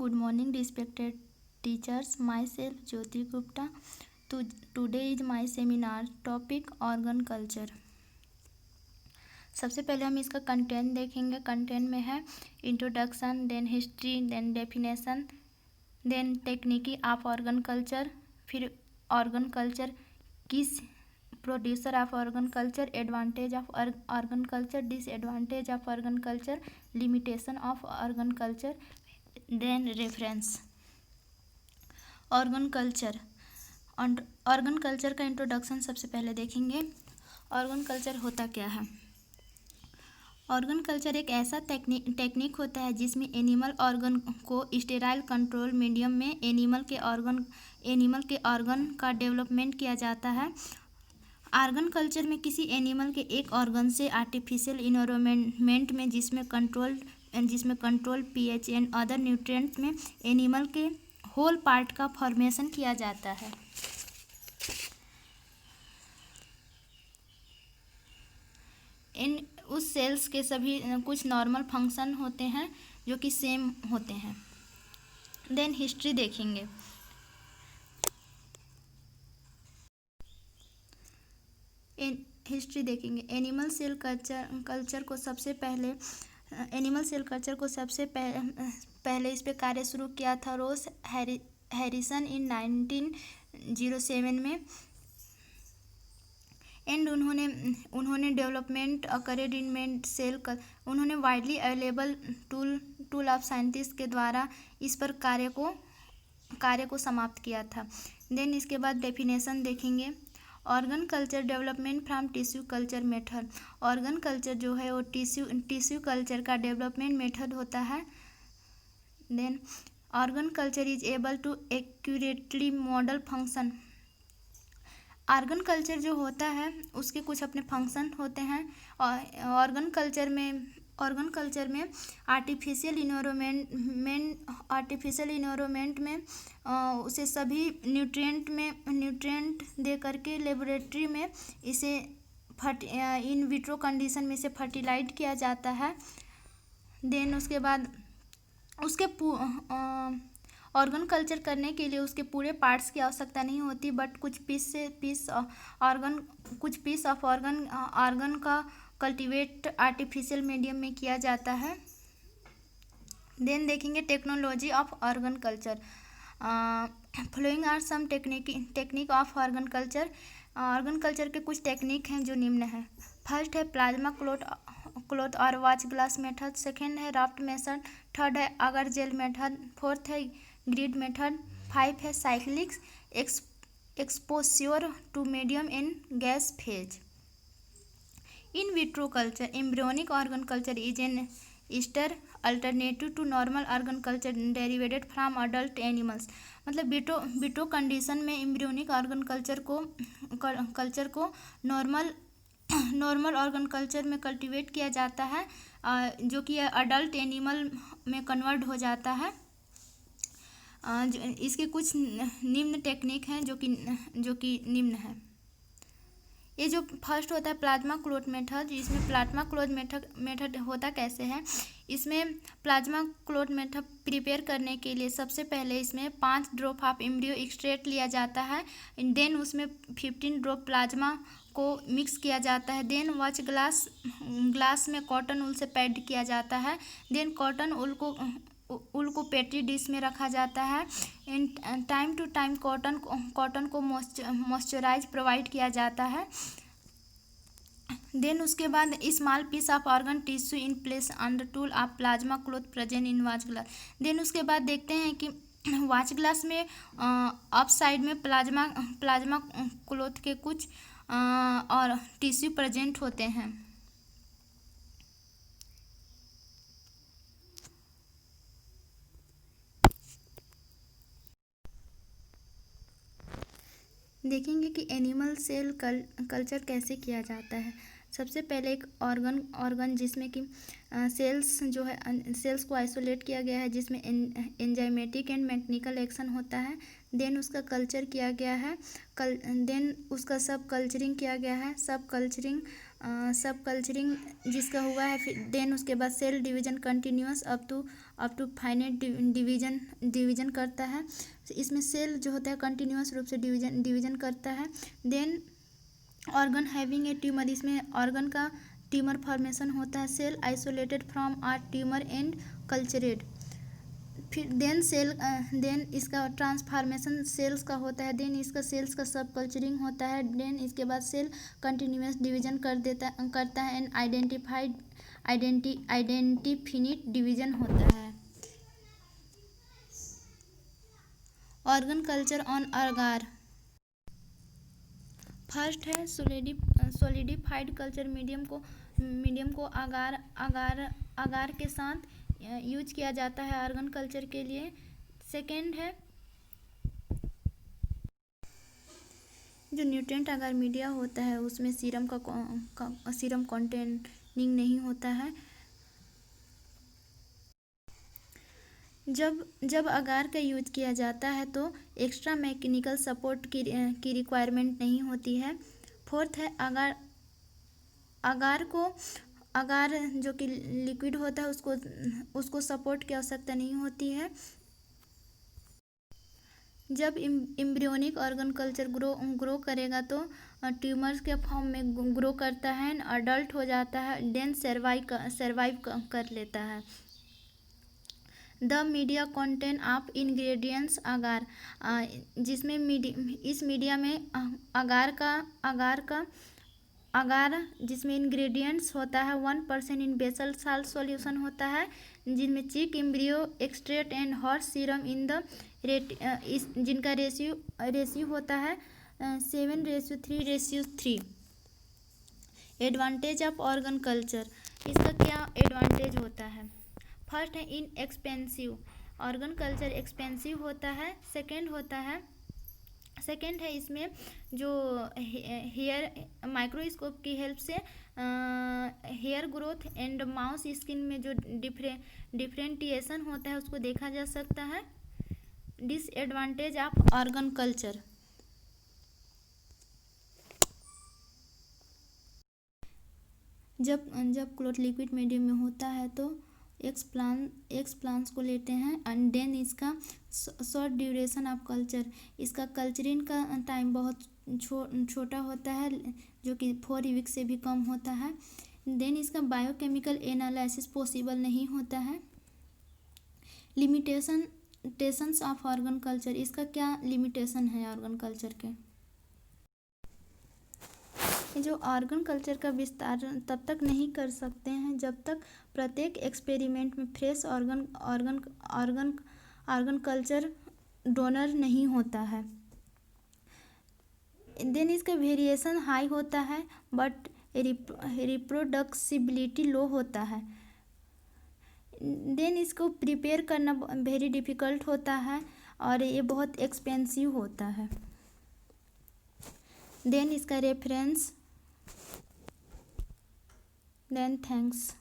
Good morning, respected teachers. Myself Jyoti Gupta. Today is my seminar topic organ culture. सबसे पहले हम इसका content देखेंगे. कंटेंट में है introduction, then history, then definition, then technique of organ culture, फिर organ culture किस producer of organ culture, advantage of organ culture, disadvantage of organ culture, limitation of organ culture, then reference. Organ culture. Organ culture का introduction सबसे पहले देखेंगे. Organ culture होता क्या है? Organ culture एक ऐसा टेक्निक होता है जिसमें एनिमल ऑर्गन को स्टेराइल कंट्रोल मीडियम में एनिमल के ऑर्गन का डेवलपमेंट किया जाता है. ऑर्गन कल्चर में किसी एनिमल के एक ऑर्गन से आर्टिफिशियल इन्वायरमेंट में जिसमें control pH and other nutrients में एनिमल के होल पार्ट का फॉर्मेशन किया जाता है. इन उस सेल्स के सभी कुछ नॉर्मल फंक्शन होते हैं जो कि सेम होते हैं. देन हिस्ट्री देखेंगे. एनिमल सेल कल्चर को सबसे पहले इस पे कार्य शुरू किया था रोज हैरिसन इन 1907 में. एंड उन्होंने डेवलपमेंट अकरेड इन सेल उन्होंने widely available tool of scientist के द्वारा इस पर कार्य को समाप्त किया था. देन इसके बाद डेफिनेशन देखेंगे. Organ culture development from tissue culture method. Organ culture जो है वो टिश्यू कल्चर का डेवलपमेंट मेथड होता है. Then organ culture is able to accurately model function. Organ culture जो होता है उसके कुछ अपने फंक्शन होते हैं. ऑर्गन कल्चर में आर्टिफिशियल इन्वायरमेंट में उसे सभी न्यूट्रिएंट दे करके लेबोरेटरी में इसे इन विट्रो कंडीशन में इसे फर्टिलाइज किया जाता है. देन उसके बाद ऑर्गन कल्चर करने के लिए उसके पूरे पार्ट्स की आवश्यकता नहीं होती, बट कुछ पीस ऑफ ऑर्गन का कल्टीवेट आर्टिफिशियल मीडियम में किया जाता है. देन देखेंगे technology of organ culture. Following are some technique of organ culture. Organ culture के कुछ टेक्निक हैं जो निम्न है. फर्स्ट है प्लाज्मा क्लॉथ और वॉच ग्लास मेथड. सेकेंड है राफ्ट मेथड. थर्ड है अगर जेल मेथड. फोर्थ है ग्रिड मेथड. 5 है cyclic exposure to medium in gas phase. In vitro culture embryonic organ culture is an easier alternative to normal organ culture derivated from adult animals. मतलब vitro condition में embryonic organ culture को normal organ culture में cultivate किया जाता है जो कि adult animal में कन्वर्ट हो जाता है. इसके कुछ निम्न टेक्निक हैं जो कि निम्न है. ये जो फर्स्ट होता है प्लाज्मा क्लॉथ मेथड. इसमें प्लाज्मा क्लॉथ मेथड होता कैसे है? इसमें प्लाज्मा क्लॉथ मेथड प्रिपेयर करने के लिए सबसे पहले इसमें 5 ड्रॉप ऑफ एम्ब्रियो एक्सट्रैक्ट लिया जाता है. देन उसमें 15 ड्रॉप प्लाज्मा को मिक्स किया जाता है. देन वॉच ग्लास में कॉटन उल से पैड किया जाता है. देन कॉटन उल को पेट्री डिश में रखा जाता है. टाइम टू टाइम कॉटन को मॉइस्चराइज प्रोवाइड किया जाता है. देन उसके बाद small piece of organ tissue in place on the tool of plasma clot present in watch glass. Then उसके बाद देखते हैं कि वॉच ग्लास में अप साइड में प्लाज्मा क्लॉथ के कुछ और टिश्यू प्रेजेंट होते हैं. देखेंगे कि एनिमल सेल कल्चर कैसे किया जाता है. सबसे पहले एक ऑर्गन जिसमें कि सेल्स को आइसोलेट किया गया है जिसमें एंजाइमेटिक एंड मैकेनिकल एक्शन होता है. देन उसका कल्चर किया गया है. देन उसका सब कल्चरिंग किया गया है. सब कल्चरिंग सब कल्चरिंग जिसका हुआ है, फिर देन उसके बाद cell division continues up to finite division करता है। इसमें सेल जो होता है कंटिन्यूस रूप से डिवीजन करता है। Then organ having a tumour, इसमें ऑर्गन का ट्यूमर फॉर्मेशन होता है। Cell isolated from our tumour and cultured. फिर देन इसका ट्रांसफॉर्मेशन सेल्स का होता है। देन इसका सेल्स का सब कल्चरिंग होता है। देन इसके बाद सेल कंटिन्यूस डिवीजन करता है एंड आइडेंटिफिनिट डिवीजन होता है। Organ culture on agar. First है सोलिडिफाइड कल्चर, मीडियम को अगार के साथ यूज किया जाता है ऑर्गन कल्चर के लिए। सेकेंड है जो न्यूट्रिएंट अगार मीडिया होता है उसमें सीरम कंटेनिंग नहीं होता है। जब अगार का यूज किया जाता है तो एक्स्ट्रा मैकेनिकल सपोर्ट की रिक्वायरमेंट नहीं होती है। फोर्थ है अगार जो कि लिक्विड होता है उसको सपोर्ट की आवश्यकता नहीं होती है। जब एम्ब्रियोनिक ऑर्गन कल्चर ग्रो करेगा तो ट्यूमर्स के फॉर्म में ग्रो करता है, अडल्ट हो जाता है, देन सर्वाइव कर लेता है। The media content of ingredients agar, जिसमें इस मीडिया में अगार जिसमें इंग्रेडिएंट्स होता है 1% इन बेसल साल्ट सॉल्यूशन होता है, जिनमें चिक embryo extract and hot serum in the जिनका रेशियो होता है 7:3:3। एडवांटेज ऑफ ऑर्गन कल्चर, इसका क्या एडवांटेज होता है? फर्स्ट है इनएक्सपेंसिव, ऑर्गन कल्चर एक्सपेंसिव होता है। सेकेंड है इसमें जो हेयर माइक्रोस्कोप की हेल्प से hair growth and mouse skin में जो डिफरेंटिएशन होता है उसको देखा जा सकता है। डिसएडवांटेज ऑफ ऑर्गन कल्चर, जब क्लोथ लिक्विड मीडियम में होता है तो एक्स प्लांट्स को लेते हैं एंड देन इसका शॉर्ट ड्यूरेशन ऑफ कल्चर, इसका कल्चरिंग का टाइम बहुत छोटा होता है जो कि 4 वीक से भी कम होता है। देन इसका बायोकेमिकल एनालिसिस पॉसिबल नहीं होता है। लिमिटेशंस ऑफ ऑर्गन कल्चर, इसका क्या लिमिटेशन है ऑर्गन कल्चर के? जो ऑर्गन कल्चर का विस्तार तब तक नहीं कर सकते हैं जब तक प्रत्येक एक्सपेरिमेंट में फ्रेश ऑर्गन कल्चर डोनर नहीं होता है। देन इसका वेरिएशन हाई होता है बट रिप्रोडक्सिबिलिटी लो होता है। देन इसको प्रिपेयर करना वेरी डिफ़िकल्ट होता है और ये बहुत एक्सपेंसिव होता है। देन इसका रेफरेंस, देन थैंक्स।